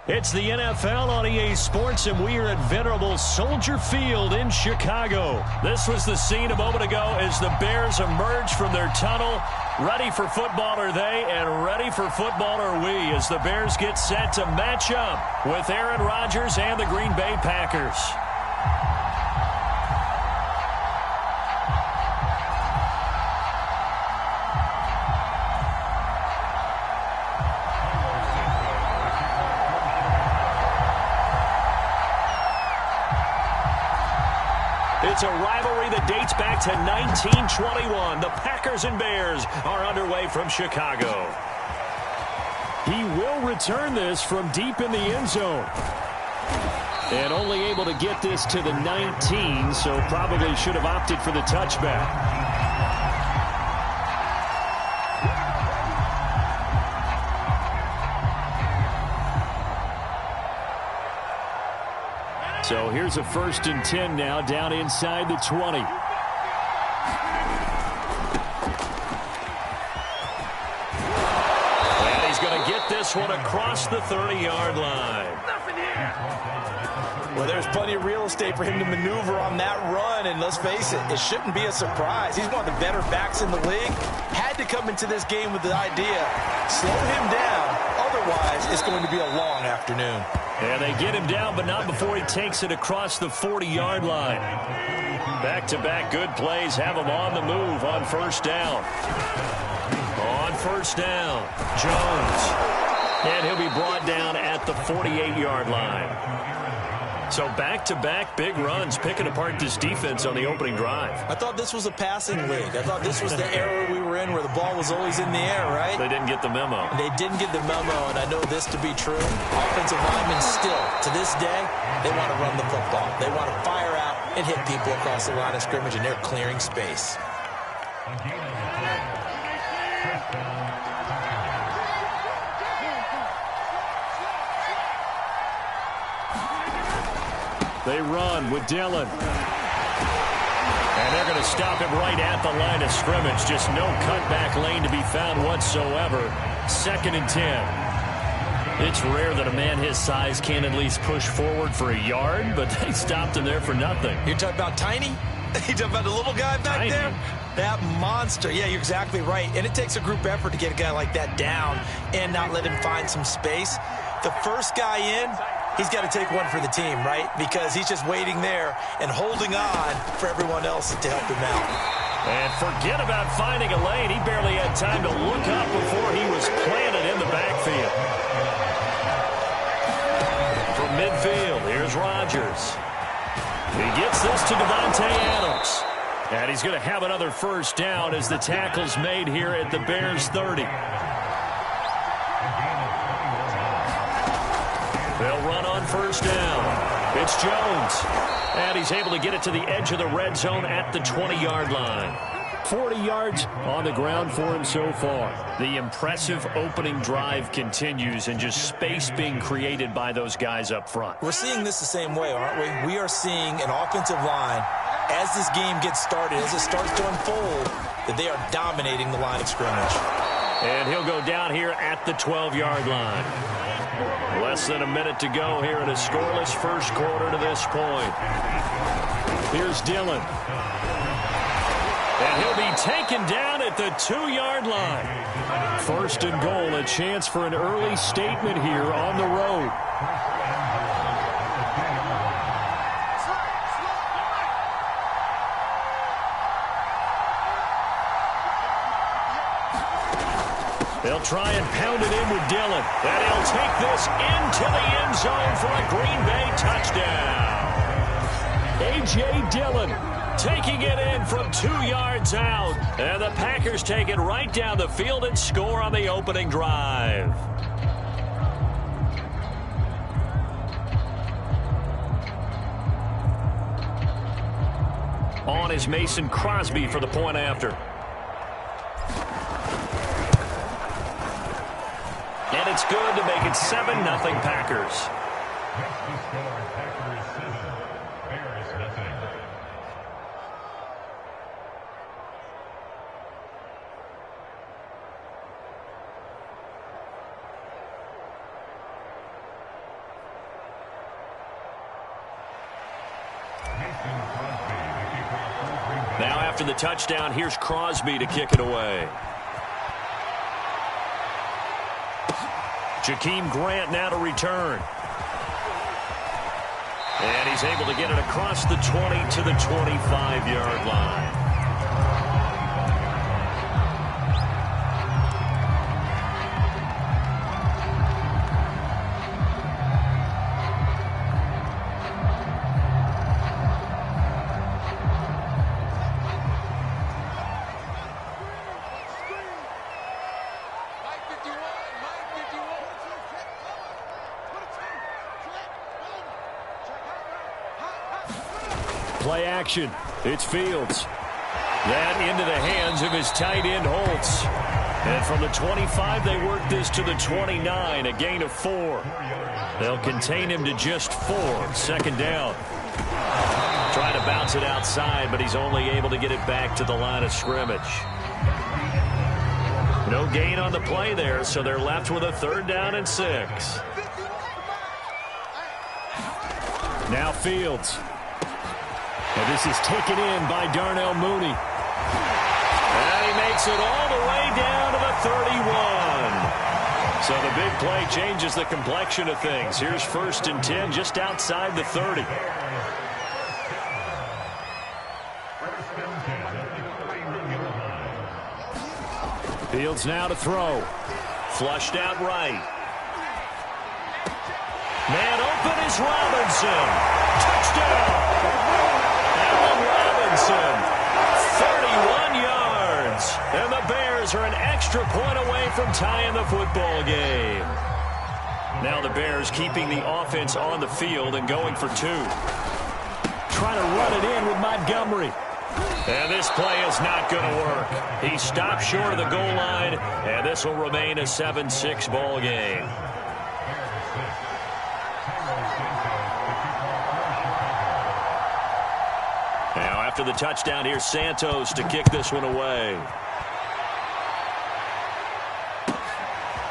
It's the NFL on EA Sports, and we are at venerable Soldier Field in Chicago. This was the scene a moment ago as the Bears emerged from their tunnel. Ready for football are they, and ready for football are we, as the Bears get set to match up with Aaron Rodgers and the Green Bay Packers. It's a rivalry that dates back to 1921. The Packers and Bears are underway from Chicago. He will return this from deep in the end zone. And only able to get this to the 19, so probably should have opted for the touchback. So here's a 1st and 10 now, down inside the 20. And he's going to get this one across the 30-yard line. Well, there's plenty of real estate for him to maneuver on that run, and let's face it, it shouldn't be a surprise. He's one of the better backs in the league. Had to come into this game with the idea, slow him down, otherwise it's going to be a long afternoon. And they get him down, but not before he takes it across the 40-yard line. Back-to-back good plays have him on the move on 1st down. On 1st down, Jones. And he'll be brought down at the 48-yard line. So back-to-back big runs, picking apart this defense on the opening drive. I thought this was a passing league. I thought this was the era we were in where the ball was always in the air, right? They didn't get the memo. They didn't get the memo, and I know this to be true. Offensive linemen still, to this day, they want to run the football. They want to fire out and hit people across the line of scrimmage, and they're clearing space. They run with Dillon. And they're going to stop him right at the line of scrimmage. Just no cutback lane to be found whatsoever. 2nd and 10. It's rare that a man his size can at least push forward for a yard, but they stopped him there for nothing. You're talking about Tiny? You're talking about the little guy back there? That monster. Yeah, you're exactly right. And it takes a group effort to get a guy like that down and not let him find some space. The first guy in, he's got to take one for the team, right? Because he's just waiting there and holding on for everyone else to help him out. And forget about finding a lane. He barely had time to look up before he was planted in the backfield. From midfield, here's Rodgers. He gets this to Devontae Adams. And he's going to have another 1st down as the tackle's made here at the Bears' 30. They'll run on 1st down. It's Jones. And he's able to get it to the edge of the red zone at the 20-yard line. 40 yards on the ground for him so far. The impressive opening drive continues, and just space being created by those guys up front. We're seeing this the same way, aren't we? We are seeing an offensive line, as this game gets started, as it starts to unfold, that they are dominating the line of scrimmage. And he'll go down here at the 12-yard line. Less than a minute to go here in a scoreless 1st quarter to this point. Here's Dillon. And he'll be taken down at the 2-yard line. 1st and goal, a chance for an early statement here on the road. They'll try and pound it in with Dillon. And he'll take this into the end zone for a Green Bay touchdown. A.J. Dillon taking it in from 2 yards out. And the Packers take it right down the field and score on the opening drive. On is Mason Crosby for the point after. And it's good to make it 7-0 Packers. Now after the touchdown, here's Crosby to kick it away. Jakeem Grant now to return. And he's able to get it across the 20 to the 25-yard line. Play action. It's Fields. That into the hands of his tight end, Holtz. And from the 25, they work this to the 29, a gain of 4. They'll contain him to just 4. Second down. Trying to bounce it outside, but he's only able to get it back to the line of scrimmage. No gain on the play there, so they're left with a 3rd down and 6. Now Fields. And this is taken in by Darnell Mooney. And he makes it all the way down to the 31. So the big play changes the complexion of things. Here's 1st and 10 just outside the 30. Fields now to throw. Flushed out right. Man open is Robinson. Touchdown. Robinson, 31 yards. And the Bears are an extra point away from tying the football game. Now the Bears keeping the offense on the field and going for 2. Trying to run it in with Montgomery. And this play is not going to work. He stopped short of the goal line, and this will remain a 7-6 ball game. After the touchdown, here's Santos to kick this one away.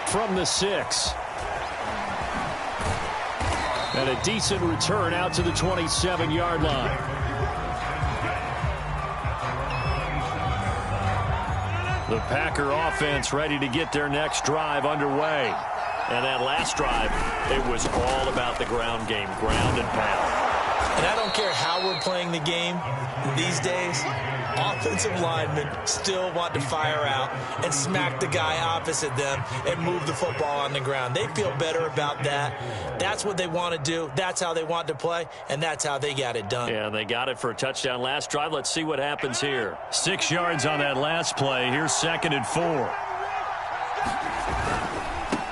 From the 6. And a decent return out to the 27-yard line. The Packer offense ready to get their next drive underway. And that last drive, it was all about the ground game, ground and pound. And I don't care how we're playing the game these days, offensive linemen still want to fire out and smack the guy opposite them and move the football on the ground. They feel better about that. That's what they want to do. That's how they want to play, and that's how they got it done. Yeah, they got it for a touchdown last drive. Let's see what happens here. 6 yards on that last play. Here's 2nd and 4.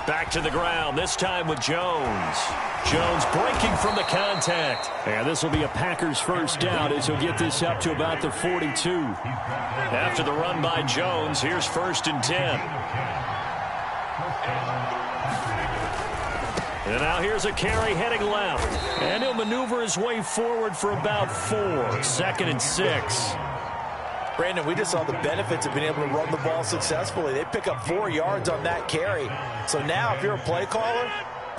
Back to the ground, this time with Jones. Jones breaking from the contact. And this will be a Packers 1st down as he'll get this up to about the 42. After the run by Jones, here's 1st and 10. And now here's a carry heading left. And he'll maneuver his way forward for about 4. 2nd and 6. Brandon, we just saw the benefits of being able to run the ball successfully. They pick up 4 yards on that carry. So now if you're a play caller,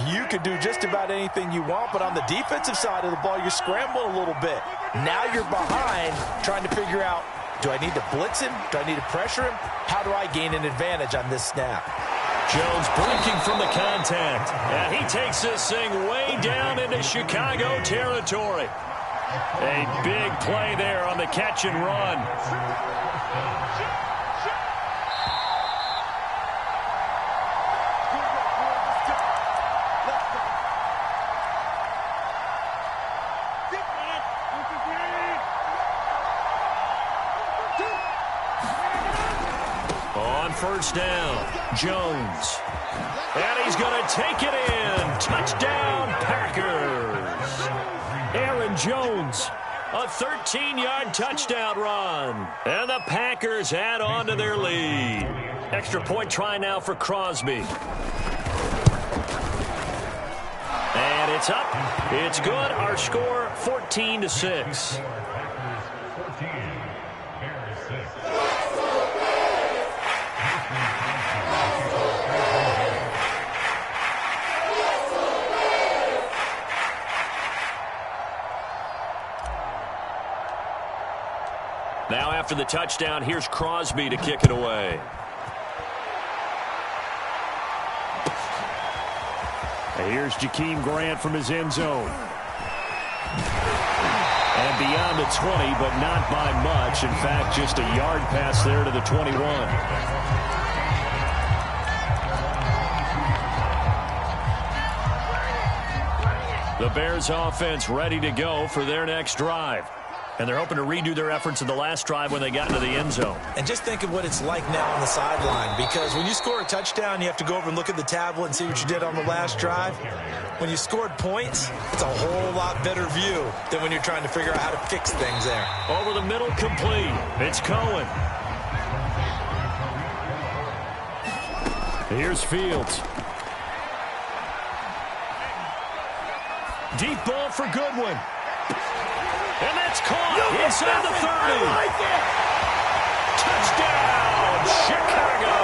you can do just about anything you want. But on the defensive side of the ball, you're scrambling a little bit. Now you're behind trying to figure out, do I need to blitz him? Do I need to pressure him? How do I gain an advantage on this snap? Jones breaking from the contact. And he takes this thing way down into Chicago territory. A big play there on the catch and run. On 1st down, Jones. And he's going to take it in. Touchdown, Packers. Aaron Jones, a 13-yard touchdown run. And the Packers add on to their lead. Extra point try now for Crosby. And it's up. It's good. Our score, 14-6. Now after the touchdown, here's Crosby to kick it away. And here's Jakeem Grant from his end zone. And beyond the 20, but not by much. In fact, just a yard pass there to the 21. The Bears offense ready to go for their next drive. And they're hoping to redo their efforts in the last drive when they got into the end zone. And just think of what it's like now on the sideline, because when you score a touchdown, you have to go over and look at the tablet and see what you did on the last drive. When you scored points, it's a whole lot better view than when you're trying to figure out how to fix things there. Over the middle, complete. It's Cohen. Here's Fields. Deep ball for Goodwin. And that's caught inside the 30. Like Touchdown, Chicago.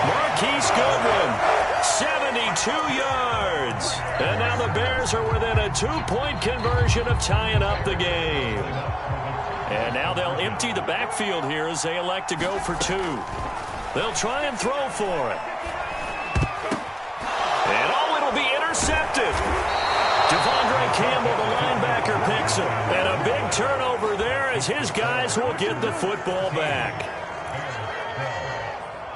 Marquise Goodwin, 72 yards. And now the Bears are within a 2-point conversion of tying up the game. And now they'll empty the backfield here as they elect to go for 2. They'll try and throw for it. And it'll be intercepted. Devondre Campbell, the linebacker, picks him. And a big turnover there as his guys will get the football back.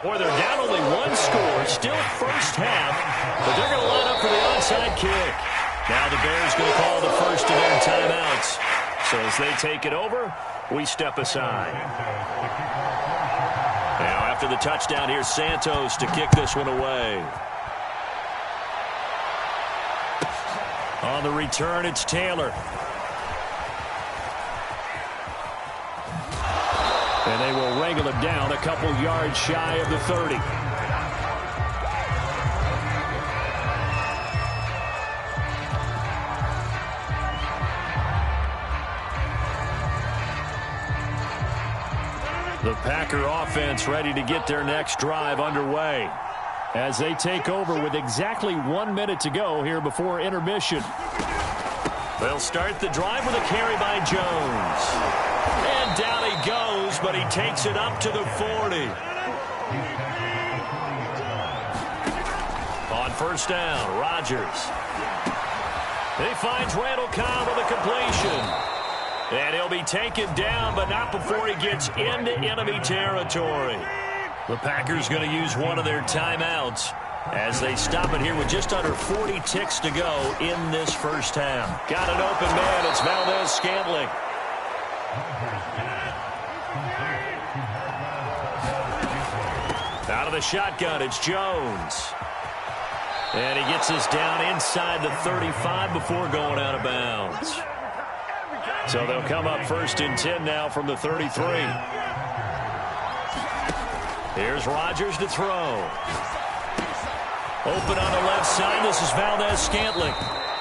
Boy, they're down only 1 score, still first half, but they're going to line up for the onside kick. Now the Bears going to call the first of their timeouts. So as they take it over, we step aside. Now after the touchdown, here's Santos to kick this one away. On the return, it's Taylor. And they will wrangle it down a couple yards shy of the 30. The Packer offense ready to get their next drive underway as they take over with exactly 1 minute to go here before intermission. They'll start the drive with a carry by Jones. And down he goes, but he takes it up to the 40. On first down, Rodgers. He finds Randall Cobb with a completion. And he'll be taken down, but not before he gets into enemy territory. The Packers going to use one of their timeouts as they stop it here with just under 40 ticks to go in this first half. Got an open man. It's Valdez-Scantling. Out of the shotgun, it's Jones. And he gets this down inside the 35 before going out of bounds. So they'll come up first and 10 now from the 33. Here's Rodgers to throw. Open on the left side. This is Valdez-Scantling.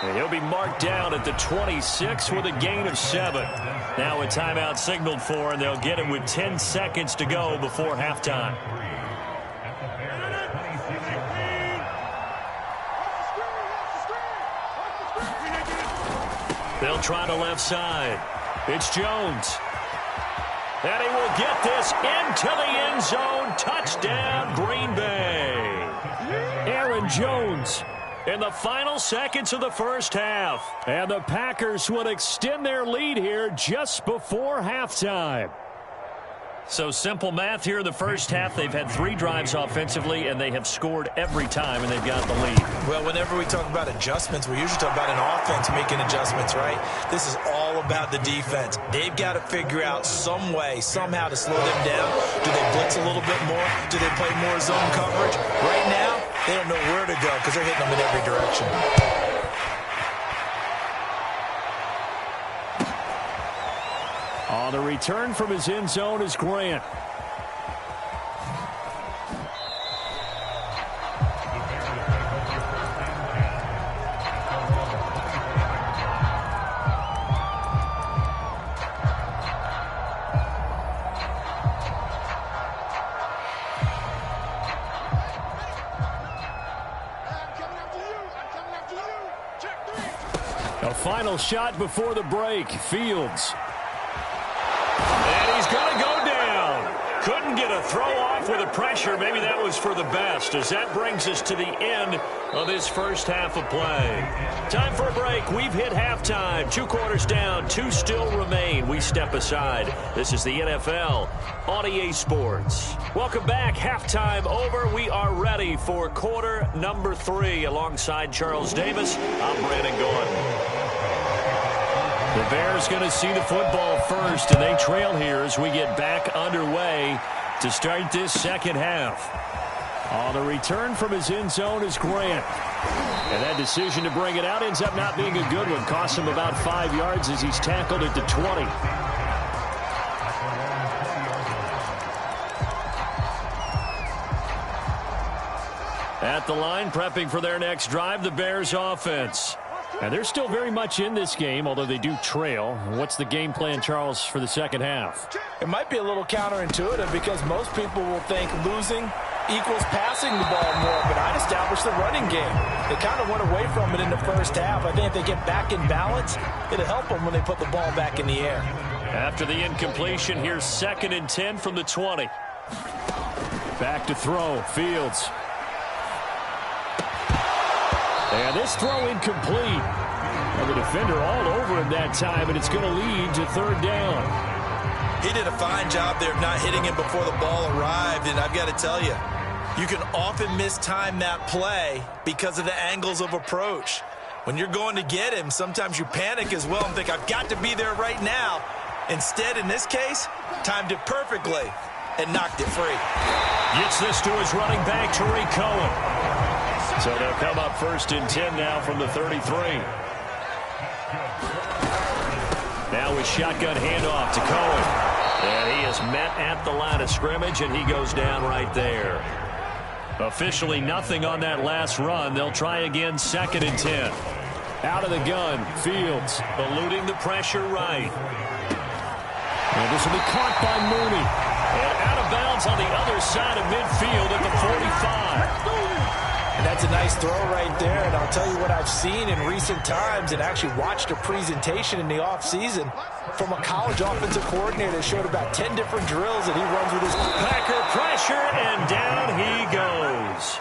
And he'll be marked down at the 26 with a gain of 7. Now a timeout signaled for, and they'll get it with 10 seconds to go before halftime. They'll try the left side. It's Jones. And he will get this into the end zone. Touchdown, Green Bay. Aaron Jones in the final seconds of the first half. And the Packers would extend their lead here just before halftime. So simple math here in the first half. They've had 3 drives offensively, and they have scored every time, and they've got the lead. Well, whenever we talk about adjustments, we usually talk about an offense making adjustments, right? This is all about the defense. They've got to figure out some way, somehow to slow them down. Do they blitz a little bit more? Do they play more zone coverage? Right now, they don't know where to go because they're hitting them in every direction. On the return from his end zone is Grant. A final shot before the break. Fields. get a throw off with a pressure. Maybe that was for the best, as that brings us to the end of this first half of play. Time for a break. We've hit halftime. 2 quarters down, 2 still remain. We step aside. This is the NFL on EA Sports. Welcome back. Halftime over. We are ready for quarter number 3. Alongside Charles Davis, I'm Brandon Gordon. The Bears going to see the football first, and they trail here as we get back underway to start this second half. On the return from his end zone is Grant. And that decision to bring it out ends up not being a good one. Costs him about 5 yards as he's tackled at the 20. At the line, prepping for their next drive, the Bears offense. And they're still very much in this game, although they do trail. What's the game plan, Charles, for the second half? It might be a little counterintuitive because most people will think losing equals passing the ball more, but I'd establish the running game. They kind of went away from it in the first half. I think if they get back in balance, it'll help them when they put the ball back in the air. After the incompletion, here's 2nd and 10 from the 20. Back to throw, Fields. And this throw incomplete. And the defender all over him that time, and it's going to lead to 3rd down. He did a fine job there of not hitting him before the ball arrived, and I've got to tell you, you can often mistime that play because of the angles of approach. When you're going to get him, sometimes you panic as well and think, I've got to be there right now. Instead, in this case, timed it perfectly and knocked it free. Gets this to his running back, Tariq Cohen. So they'll come up 1st and 10 now from the 33. Now with shotgun handoff to Cohen. And he is met at the line of scrimmage, and he goes down right there. Officially nothing on that last run. They'll try again 2nd and 10. Out of the gun, Fields. Eluding the pressure right. And this will be caught by Mooney. And out of bounds on the other side of midfield at the 45. And that's a nice throw right there, and I'll tell you what I've seen in recent times and actually watched a presentation in the offseason from a college offensive coordinator that showed about 10 different drills that he runs with his Packer pressure, and down he goes.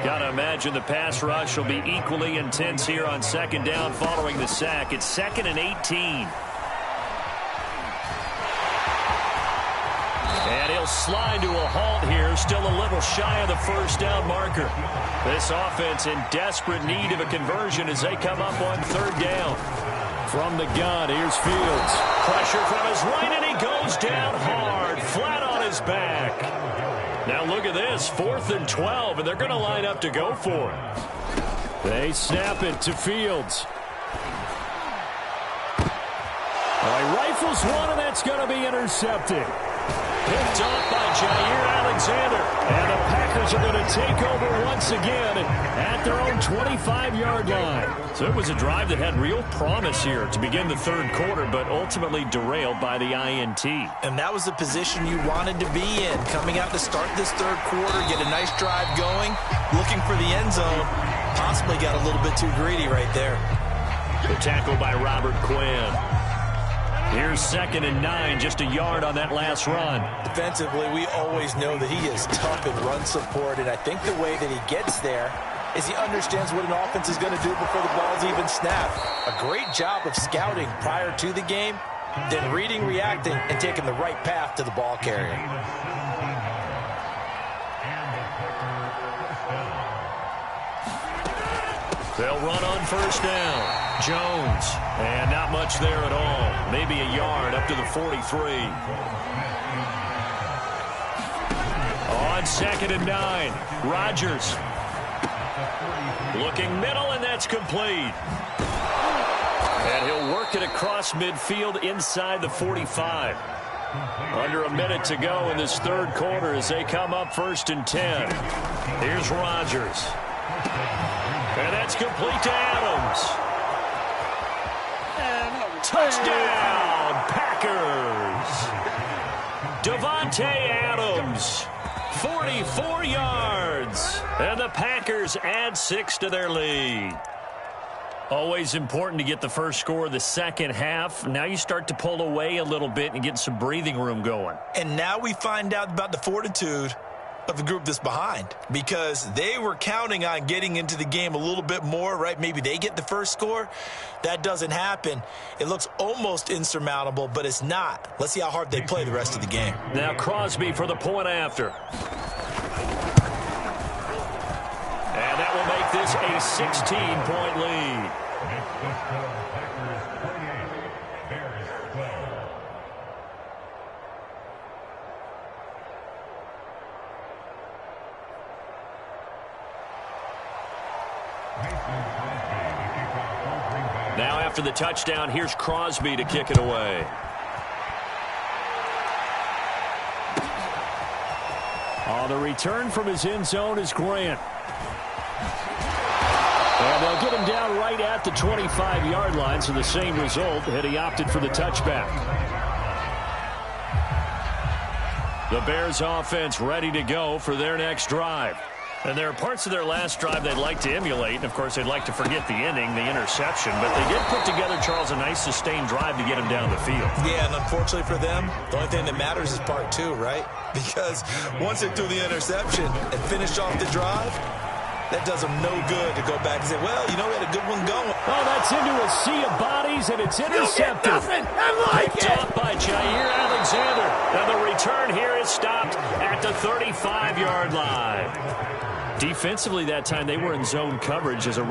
Got to imagine the pass rush will be equally intense here on 2nd down following the sack. It's 2nd and 18. And he'll slide to a halt here, still a little shy of the 1st down marker. This offense in desperate need of a conversion as they come up on 3rd down. From the gun, here's Fields. Pressure from his right, and he goes down hard, flat on his back. Now look at this, 4th and 12, and they're going to line up to go for it. They snap it to Fields. He rifles one, and that's going to be intercepted. Picked off by Jair Alexander. And the Packers are going to take over once again at their own 25-yard line. So it was a drive that had real promise here to begin the 3rd quarter, but ultimately derailed by the INT. And that was the position you wanted to be in. Coming out to start this 3rd quarter, get a nice drive going, looking for the end zone. Possibly got a little bit too greedy right there. The tackle by Robert Quinn. Here's 2nd and 9, just a yard on that last run. Defensively, we always know that he is tough in run support, and I think the way that he gets there is he understands what an offense is going to do before the ball's even snapped. A great job of scouting prior to the game, then reading, reacting, and taking the right path to the ball carrier. They'll run on 1st down. Jones, and not much there at all. Maybe a yard up to the 43. On 2nd and 9, Rodgers. Looking middle, and that's complete. And he'll work it across midfield inside the 45. Under a minute to go in this 3rd quarter as they come up 1st and 10. Here's Rodgers. And that's complete to Adams. Touchdown, Packers. Davante Adams, 44 yards. And the Packers add 6 to their lead. Always important to get the first score of the second half. Now you start to pull away a little bit and get some breathing room going. And now we find out about the fortitude of the group that's behind, because they were counting on getting into the game a little bit more, right? Maybe they get the first score. That doesn't happen. It looks almost insurmountable, but it's not. Let's see how hard they play the rest of the game. Now Crosby for the point after. And that will make this a 16-point lead. Now after the touchdown, here's Crosby to kick it away. On the return from his end zone is Grant. And they'll get him down right at the 25-yard line, so the same result had he opted for the touchback. The Bears offense ready to go for their next drive. And there are parts of their last drive they'd like to emulate. And, of course, they'd like to forget the ending, the interception. But they did put together, Charles, a nice sustained drive to get him down the field. Yeah, and unfortunately for them, the only thing that matters is part two, right? Because once they threw the interception and finished off the drive, that does them no good to go back and say, well, you know, we had a good one going. Oh, that's into a sea of bodies, and it's intercepted. Picked off by Jair Alexander. And the return here is stopped at the 35-yard line. Defensively that time, they were in zone coverage as a